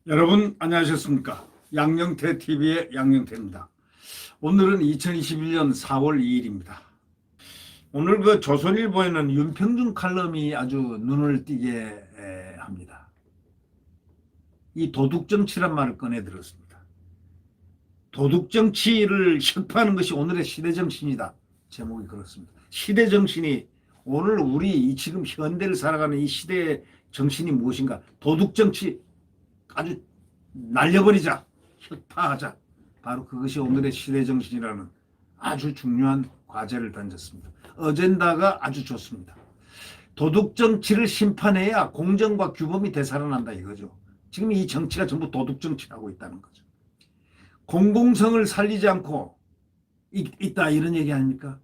여러분 안녕하셨습니까? 양영태 TV의 양영태입니다. 오늘은 2021년 4월 2일입니다. 오늘 그 조선일보에는 윤평준 칼럼이 아주 눈을 띄게 합니다. 이 도둑정치란 말을 꺼내 들었습니다. 도둑정치를 혁파하는 것이 오늘의 시대정신이다. 제목이 그렇습니다. 시대정신이 오늘 우리 지금 현대를 살아가는 이 시대의 정신이 무엇인가? 도둑정치 아주 날려버리자, 혁파하자. 바로 그것이 오늘의 시대정신이라는 아주 중요한 과제를 던졌습니다. 어젠다가 아주 좋습니다. 도둑정치를 심판해야 공정과 규범이 되살아난다 이거죠. 지금 이 정치가 전부 도둑정치하고 있다는 거죠. 공공성을 살리지 않고 있다 이런 얘기 아닙니까?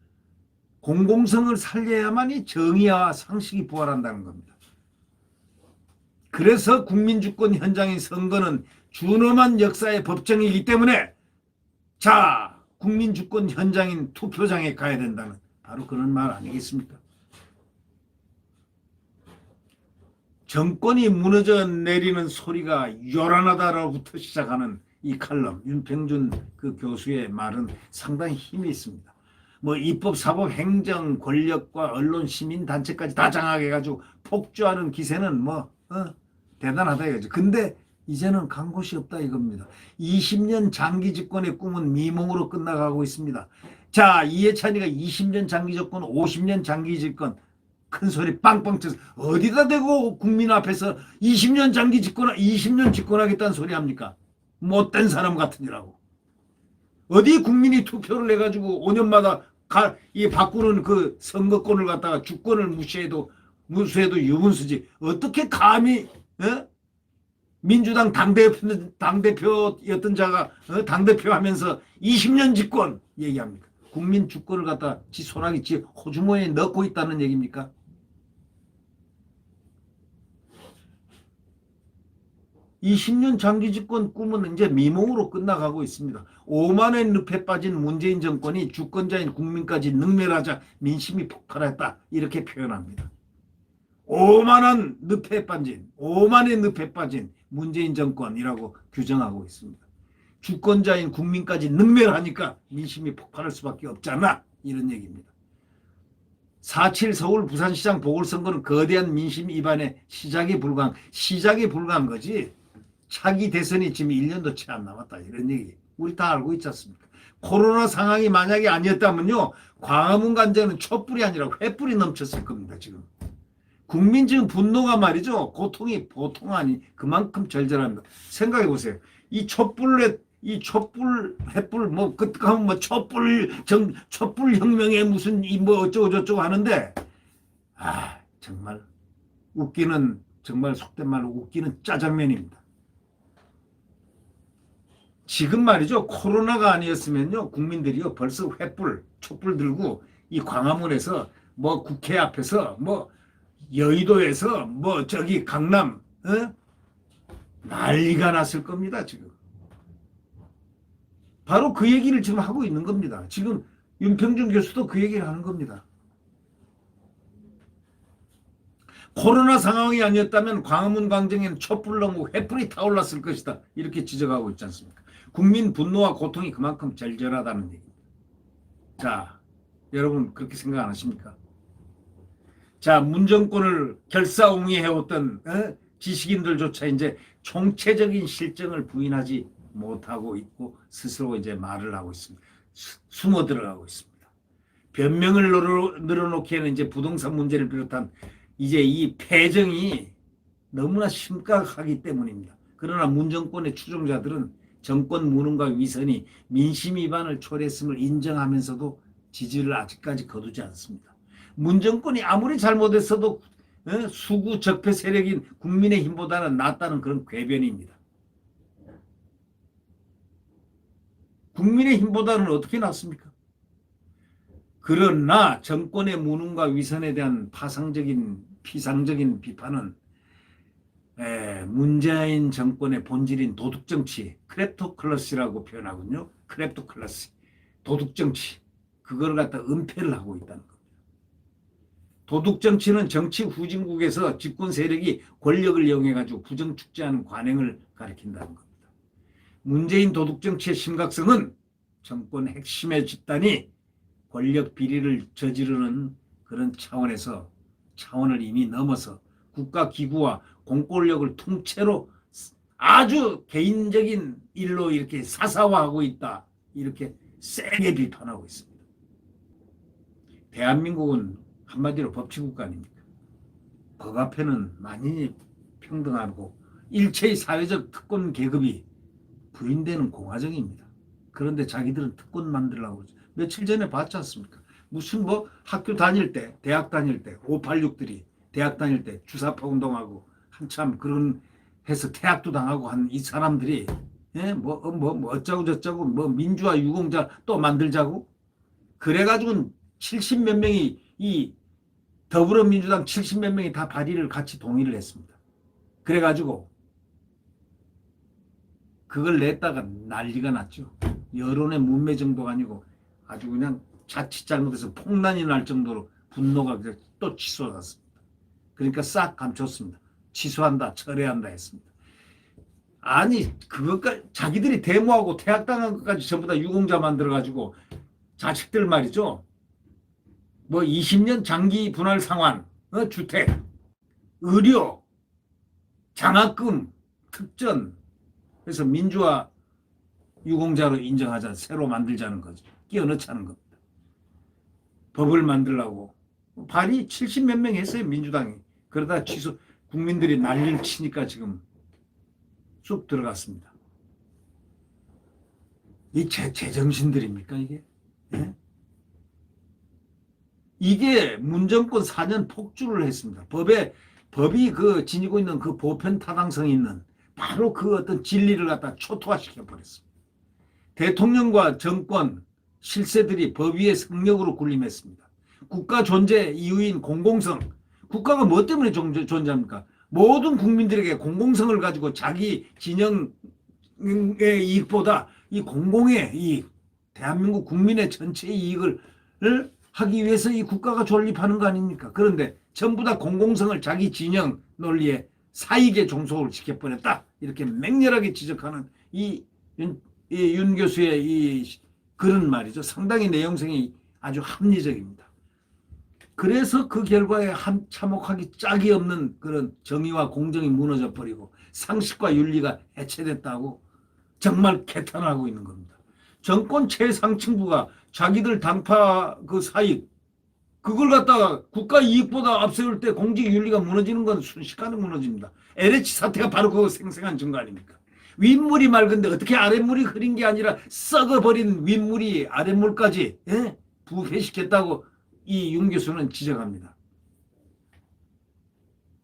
공공성을 살려야만이 정의와 상식이 부활한다는 겁니다. 그래서 국민주권 현장의 선거는 준엄한 역사의 법정이기 때문에 자, 국민주권 현장인 투표장에 가야 된다는 바로 그런 말 아니겠습니까? 정권이 무너져 내리는 소리가 요란하다로부터 시작하는 이 칼럼, 윤평준 그 교수의 말은 상당히 힘이 있습니다. 뭐 입법, 사법, 행정, 권력과 언론, 시민, 단체까지 다 장악해가지고 폭주하는 기세는 대단하다 이거죠. 근데 이제는 간 곳이 없다 이겁니다. 20년 장기 집권의 꿈은 미몽으로 끝나가고 있습니다. 자, 이해찬이가 20년 장기 집권, 50년 장기 집권 큰 소리 빵빵 쳐서 어디다 대고 국민 앞에서 20년 장기 집권, 20년 집권하겠다는 소리 합니까? 못된 사람 같으니라고. 어디 국민이 투표를 해가지고 5년마다 바꾸는 그 선거권을 갖다가 주권을 무시해도 유분수지. 어떻게 감히 민주당 당대표였던 자가 당대표 하면서 20년 집권 얘기합니까? 국민 주권을 갖다 지 손아귀 지 호주머니에 넣고 있다는 얘기입니까? 이 10년 장기 집권 꿈은 이제 미몽으로 끝나가고 있습니다. 오만의 늪에 빠진 문재인 정권이 주권자인 국민까지 능멸하자 민심이 폭발했다. 이렇게 표현합니다. 오만의 늪에 빠진 문재인 정권이라고 규정하고 있습니다. 주권자인 국민까지 능멸하니까 민심이 폭발할 수밖에 없잖아. 이런 얘기입니다. 4.7 서울 부산시장 보궐선거는 거대한 민심 이반의 시작에 불과한 거지. 차기 대선이 지금 1년도 채 안 남았다. 이런 얘기. 우리 다 알고 있지 않습니까? 코로나 상황이 만약에 아니었다면요. 광화문 간장은 촛불이 아니라 횃불이 넘쳤을 겁니다. 지금. 국민 지금 분노가 말이죠. 고통이 보통 아니 그만큼 절절합니다. 생각해 보세요. 이 촛불 횃불 그하면 촛불 혁명에 무슨 어쩌고 저쩌고 하는데 정말 웃기는 정말 속된 말로 웃기는 짜장면입니다. 지금 말이죠. 코로나가 아니었으면요. 국민들이요. 벌써 촛불 들고 이 광화문에서 국회 앞에서 여의도에서 저기 강남 난리가 났을 겁니다. 지금. 바로 그 얘기를 지금 하고 있는 겁니다. 지금 윤평준 교수도 그 얘기를 하는 겁니다. 코로나 상황이 아니었다면 광화문 광장에는 촛불 넘고 횃불이 타올랐을 것이다. 이렇게 지적하고 있지 않습니까? 국민 분노와 고통이 그만큼 절절하다는 얘기입니다. 자, 여러분 그렇게 생각 안 하십니까? 자, 문정권을 결사옹위해왔던 지식인들조차 이제 총체적인 실정을 부인하지 못하고 있고 스스로 이제 말을 하고 있습니다. 숨어 들어가고 있습니다. 변명을 늘어놓기에는 이제 부동산 문제를 비롯한 이제 이 패정이 너무나 심각하기 때문입니다. 그러나 문정권의 추종자들은 정권 무능과 위선이 민심 위반을 초래했음을 인정하면서도 지지를 아직까지 거두지 않습니다. 문정권이 아무리 잘못했어도 수구 적폐 세력인 국민의힘보다는 낫다는 그런 궤변입니다. 국민의힘보다는 어떻게 낫습니까? 그러나 정권의 무능과 위선에 대한 피상적인 비판은 문재인 정권의 본질인 도둑정치, 크랩토클러시라고 표현하군요. 크랩토클러시, 도둑정치, 그걸 갖다 은폐를 하고 있다는 겁니다. 도둑 정치는 정치 후진국에서 집권 세력이 권력을 이용해 가지고 부정축제하는 관행을 가리킨다는 겁니다. 문재인 도둑 정치의 심각성은 정권 핵심의 집단이 권력 비리를 저지르는 그런 차원을 이미 넘어서 국가기구와 공권력을 통째로 아주 개인적인 일로 이렇게 사사화하고 있다. 이렇게 세게 비판하고 있습니다. 대한민국은 한마디로 법치국가 아닙니까? 법 앞에는 만인이 평등하고 일체의 사회적 특권 계급이 부인되는 공화정입니다. 그런데 자기들은 특권 만들려고 그러죠. 며칠 전에 봤지 않습니까? 무슨 뭐 학교 다닐 때, 대학 다닐 때, 586들이 대학 다닐 때 주사파 운동하고 한참 그런 해서 퇴학도 당하고 한 이 사람들이 뭐 어쩌고 저쩌고 뭐 민주화 유공자 또 만들자고 그래가지고 70 몇 명이 이 더불어민주당 70 몇 명이 다 발의를 같이 동의를 했습니다. 그래가지고 그걸 냈다가 난리가 났죠. 여론의 문매 정도가 아니고 아주 그냥 자칫 잘못해서 폭난이 날 정도로 분노가 또 치솟았습니다. 그러니까 싹 감췄습니다. 취소한다, 철회한다 했습니다. 아니 그것까지 자기들이 데모하고 퇴학당한 것까지 전부 다 유공자 만들어가지고 자식들 말이죠. 뭐 20년 장기 분할 상환, 주택, 의료, 장학금, 특전 그래서 민주화 유공자로 인정하자 새로 만들자는 거죠. 끼워 넣자는 겁니다. 법을 만들라고 발의 70 몇 명 했어요. 민주당이. 그러다 취소 국민들이 난리를 치니까 지금 쑥 들어갔습니다. 이 제정신들입니까 이게? 예? 이게 문정권 4년 폭주를 했습니다. 법이 그 지니고 있는 그 보편 타당성이 있는 바로 그 어떤 진리를 갖다 초토화시켜 버렸습니다. 대통령과 정권 실세들이 법 위의 성역으로 군림했습니다. 국가 존재 이유인 공공성. 국가가 뭐 때문에 존재합니까? 모든 국민들에게 공공성을 가지고 자기 진영의 이익보다 이 공공의 이익, 대한민국 국민의 전체 이익을 하기 위해서 이 국가가 존립하는 거 아닙니까? 그런데 전부 다 공공성을 자기 진영 논리에 사익의 종속을 지켜버렸다. 이렇게 맹렬하게 지적하는 윤 교수의 이 글은 말이죠. 상당히 내용성이 아주 합리적입니다. 그래서 그 결과에 참혹하기 짝이 없는 그런 정의와 공정이 무너져 버리고 상식과 윤리가 해체됐다고 정말 개탄하고 있는 겁니다. 정권 최상층부가 자기들 당파 그 사익 그걸 갖다가 국가 이익보다 앞세울 때 공직 윤리가 무너지는 건 순식간에 무너집니다. LH 사태가 바로 그 생생한 증거 아닙니까? 윗물이 맑은데 어떻게 아랫물이 흐린 게 아니라 썩어버린 윗물이 아랫물까지 부패시켰다고 이 윤 교수는 지적합니다.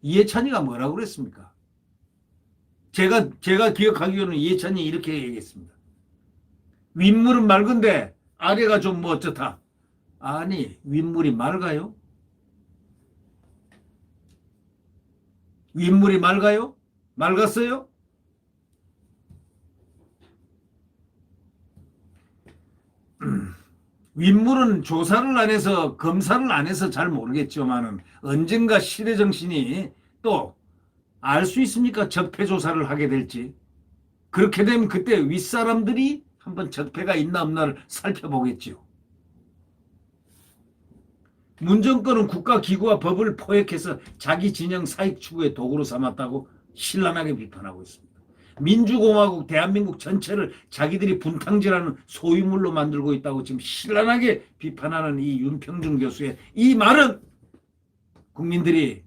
이해찬이가 뭐라고 그랬습니까? 제가 기억하기로는 이해찬이 이렇게 얘기했습니다. 윗물은 맑은데 아래가 좀 뭐 어쩌다. 아니 윗물이 맑아요? 윗물이 맑아요? 맑았어요? 윗물은 조사를 안 해서 검사를 안 해서 잘 모르겠지만은 언젠가 시대정신이 또 알 수 있습니까? 적폐조사를 하게 될지. 그렇게 되면 그때 윗사람들이 한번 적폐가 있나 없나를 살펴보겠지요. 문정권은 국가기구와 법을 포획해서 자기 진영 사익 추구의 도구로 삼았다고 신랄하게 비판하고 있습니다. 민주공화국 대한민국 전체를 자기들이 분탕질하는 소유물로 만들고 있다고 지금 신랄하게 비판하는 이 윤평중 교수의 이 말은 국민들이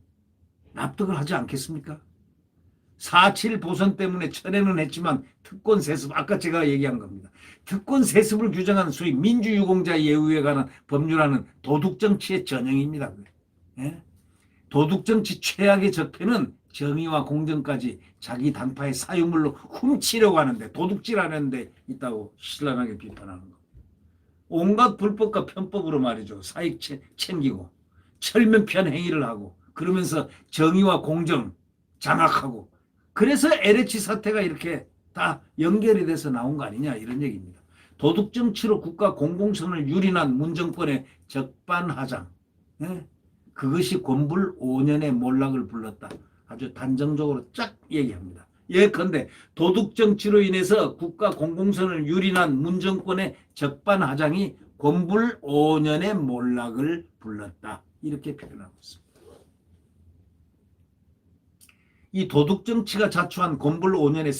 납득을 하지 않겠습니까? 4.7 보선 때문에 철회는 했지만 특권 세습, 아까 제가 얘기한 겁니다. 특권 세습을 규정하는 소위 민주유공자 예우에 관한 법률안은 도둑정치의 전형입니다. 예? 도둑정치 최악의 적폐는 정의와 공정까지 자기 당파의 사유물로 훔치려고 하는데 도둑질하는 데 있다고 신랄하게 비판하는 겁니다. 온갖 불법과 편법으로 말이죠. 사익 챙기고 철면피한 행위를 하고 그러면서 정의와 공정 장악하고 그래서 LH 사태가 이렇게 다 연결이 돼서 나온 거 아니냐 이런 얘기입니다. 도둑정치로 국가 공공성을 유린한 문정권의 적반하장. 예? 그것이 권불 5년의 몰락을 불렀다. 아주 단정적으로 쫙 얘기합니다. 예컨대 도둑정치로 인해서 국가 공공선을 유린한 문정권의 적반하장이 권불 5년의 몰락을 불렀다. 이렇게 표현하고 있습니다. 이 도둑정치가 자초한 권불 5년의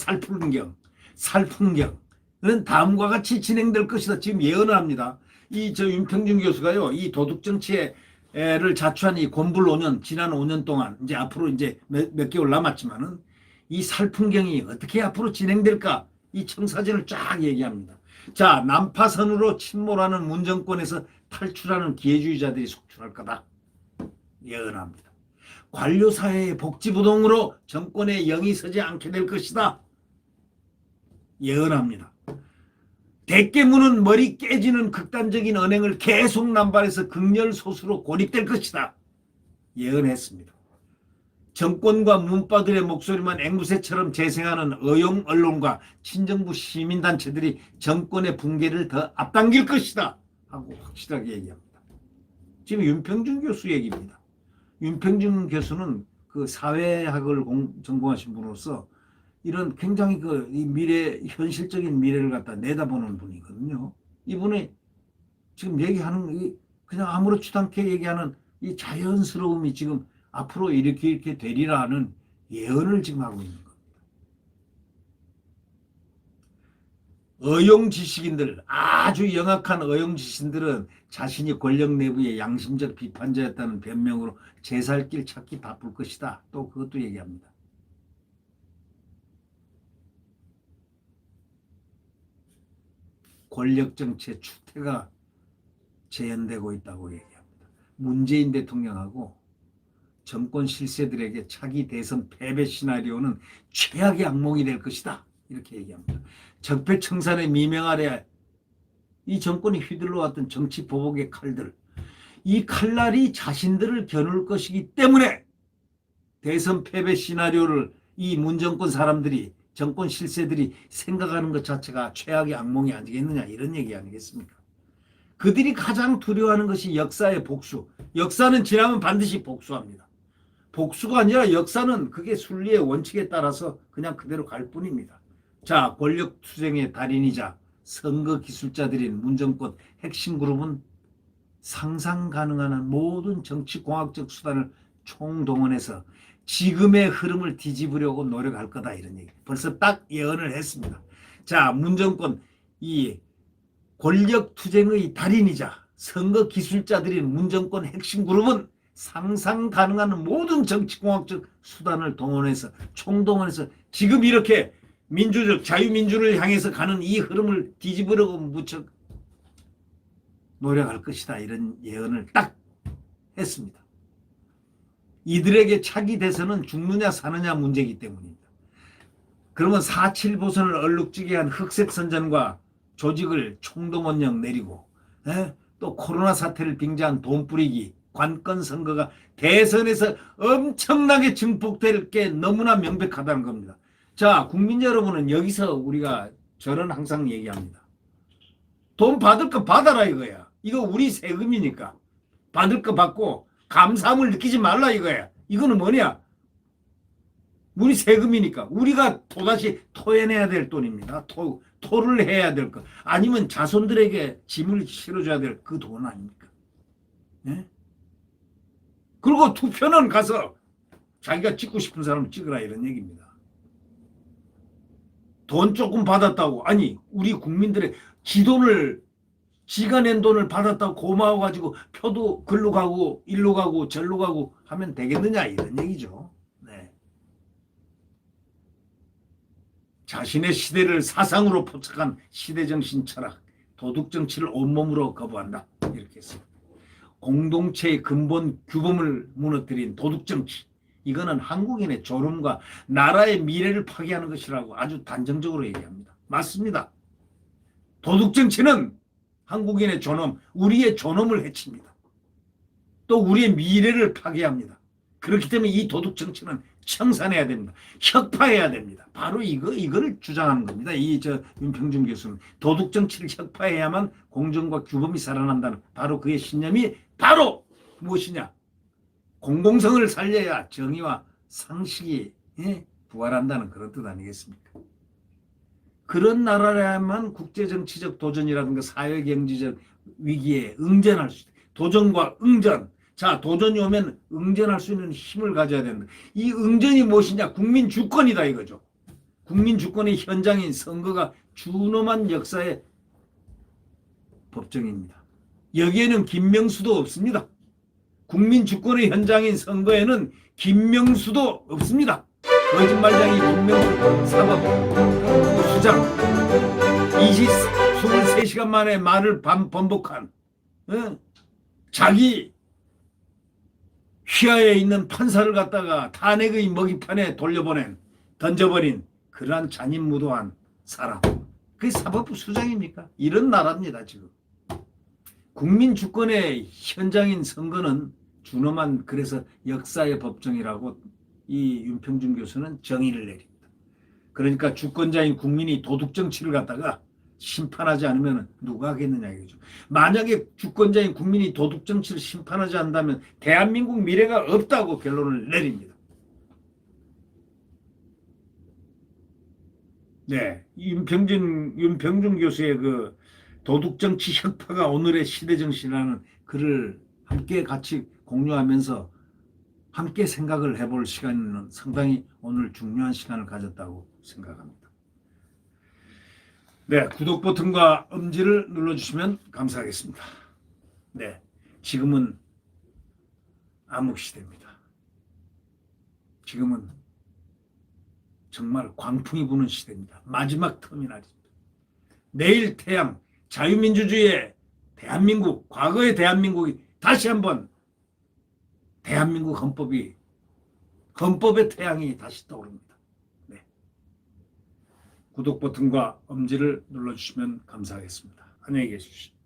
살풍경은 다음과 같이 진행될 것이다. 지금 예언을 합니다. 윤평준 교수가요, 이 도둑정치를 자초한 이 권불 5년, 지난 5년 동안, 이제 앞으로 이제 몇 개월 남았지만은 이 살풍경이 어떻게 앞으로 진행될까? 이 청사진을 쫙 얘기합니다. 자, 난파선으로 침몰하는 문정권에서 탈출하는 기회주의자들이 속출할 거다. 예언합니다. 관료사회의 복지부동으로 정권에 영이 서지 않게 될 것이다. 예언합니다. 대깨무는 머리 깨지는 극단적인 언행을 계속 남발해서 극렬소수로 고립될 것이다. 예언했습니다. 정권과 문파들의 목소리만 앵무새처럼 재생하는 어용 언론과 친정부 시민단체들이 정권의 붕괴를 더 앞당길 것이다 하고 확실하게 얘기합니다. 지금 윤평준 교수 얘기입니다. 윤평준 교수는 그 사회학을 전공하신 분으로서 이런 굉장히 이 현실적인 미래를 갖다 내다보는 분이거든요. 이분이 지금 얘기하는, 그냥 아무렇지도 않게 얘기하는 이 자연스러움이 지금 앞으로 이렇게 되리라는 예언을 지금 하고 있는 겁니다. 어용지식인들, 아주 영악한 어용지식인들은 자신이 권력 내부의 양심적 비판자였다는 변명으로 제살길 찾기 바쁠 것이다. 또 그것도 얘기합니다. 권력정치의 추태가 재현되고 있다고 얘기합니다. 문재인 대통령하고 정권 실세들에게 차기 대선 패배 시나리오는 최악의 악몽이 될 것이다. 이렇게 얘기합니다. 적폐청산의 미명 아래 이 정권이 휘둘러왔던 정치 보복의 칼들, 이 칼날이 자신들을 겨눌 것이기 때문에 대선 패배 시나리오를 이 문정권 사람들이, 정권 실세들이 생각하는 것 자체가 최악의 악몽이 아니겠느냐, 이런 얘기 아니겠습니까? 그들이 가장 두려워하는 것이 역사의 복수. 역사는 지나면 반드시 복수합니다. 복수가 아니라 역사는 그게 순리의 원칙에 따라서 그냥 그대로 갈 뿐입니다. 자, 권력투쟁의 달인이자 선거 기술자들인 문정권 핵심 그룹은 상상 가능한 모든 정치공학적 수단을 총동원해서 지금의 흐름을 뒤집으려고 노력할 거다, 이런 얘기. 벌써 딱 예언을 했습니다. 자, 문정권 이 권력투쟁의 달인이자 선거 기술자들인 문정권 핵심 그룹은 상상 가능한 모든 정치공학적 수단을 동원해서, 총동원해서 지금 이렇게 민주적 자유민주를 향해서 가는 이 흐름을 뒤집으려고 무척 노력할 것이다, 이런 예언을 딱 했습니다. 이들에게 차기 대선은 죽느냐 사느냐 문제이기 때문입니다. 그러면 4.7 보선을 얼룩지게 한 흑색선전과 조직을 총동원령 내리고, 또 코로나 사태를 빙자한 돈 뿌리기, 관건 선거가 대선에서 엄청나게 증폭될 게 너무나 명백하다는 겁니다. 자, 국민 여러분은 여기서 우리가, 저는 항상 얘기합니다. 돈 받을 거 받아라 이거야. 이거 우리 세금이니까 받을 거 받고 감사함을 느끼지 말라 이거야. 이거는 뭐냐? 우리 세금이니까 우리가 또다시 토해내야 될 돈입니다. 토를 해야 될 거. 아니면 자손들에게 짐을 실어줘야 될 그 돈 아닙니까? 네? 그리고 투표는 가서 자기가 찍고 싶은 사람 찍으라, 이런 얘기입니다. 돈 조금 받았다고, 아니 우리 국민들의 지돈을, 지가 낸 돈을 받았다고 고마워가지고 표도 글로 가고 일로 가고 절로 가고 하면 되겠느냐, 이런 얘기죠. 네. 자신의 시대를 사상으로 포착한 시대정신 철학, 도둑정치를 온몸으로 거부한다, 이렇게 했습니다. 공동체의 근본 규범을 무너뜨린 도둑정치, 이거는 한국인의 존엄과 나라의 미래를 파괴하는 것이라고 아주 단정적으로 얘기합니다. 맞습니다. 도둑정치는 한국인의 존엄, 우리의 존엄을 해칩니다. 또 우리의 미래를 파괴합니다. 그렇기 때문에 이 도둑정치는 청산해야 됩니다. 혁파해야 됩니다. 바로 이거를 주장하는 겁니다. 윤평준 교수는 도둑정치를 혁파해야만 공정과 규범이 살아난다는, 바로 그의 신념이 바로 무엇이냐? 공공성을 살려야 정의와 상식이 부활한다는 그런 뜻 아니겠습니까? 그런 나라라야만 국제정치적 도전이라든가 사회경제적 위기에 응전할 수 있다. 도전과 응전. 자, 도전이 오면 응전할 수 있는 힘을 가져야 된다. 이 응전이 무엇이냐? 국민 주권이다 이거죠. 국민 주권의 현장인 선거가 준엄한 역사의 법정입니다. 여기에는 김명수도 없습니다. 국민 주권의 현장인 선거에는 김명수도 없습니다. 거짓말장이 김명수 사법수장 23시간 만에 말을 번복한 자기 휘하에 있는 판사를 갖다가 탄핵의 먹이판에 던져버린 그러한 잔인무도한 사람. 그게 사법부 수장입니까? 이런 나라입니다 지금. 국민 주권의 현장인 선거는 준엄한 그래서 역사의 법정이라고 이 윤평준 교수는 정의를 내립니다. 그러니까 주권자인 국민이 도둑 정치를 갖다가 심판하지 않으면 누가 하겠느냐 이거죠. 만약에 주권자인 국민이 도둑 정치를 심판하지 않는다면 대한민국 미래가 없다고 결론을 내립니다. 네, 윤평준 교수의 그 도둑 정치 혁파가 오늘의 시대 정신이라는 글을 함께 같이 공유하면서 함께 생각을 해볼 시간은 상당히 오늘 중요한 시간을 가졌다고 생각합니다. 네, 구독 버튼과 엄지를 눌러주시면 감사하겠습니다. 네, 지금은 암흑시대입니다. 지금은 정말 광풍이 부는 시대입니다. 마지막 터미널입니다. 내일 태양, 자유민주주의의 대한민국, 과거의 대한민국이 다시 한번 대한민국 헌법의 태양이 다시 떠오릅니다. 네. 구독 버튼과 엄지를 눌러주시면 감사하겠습니다. 안녕히 계십시오.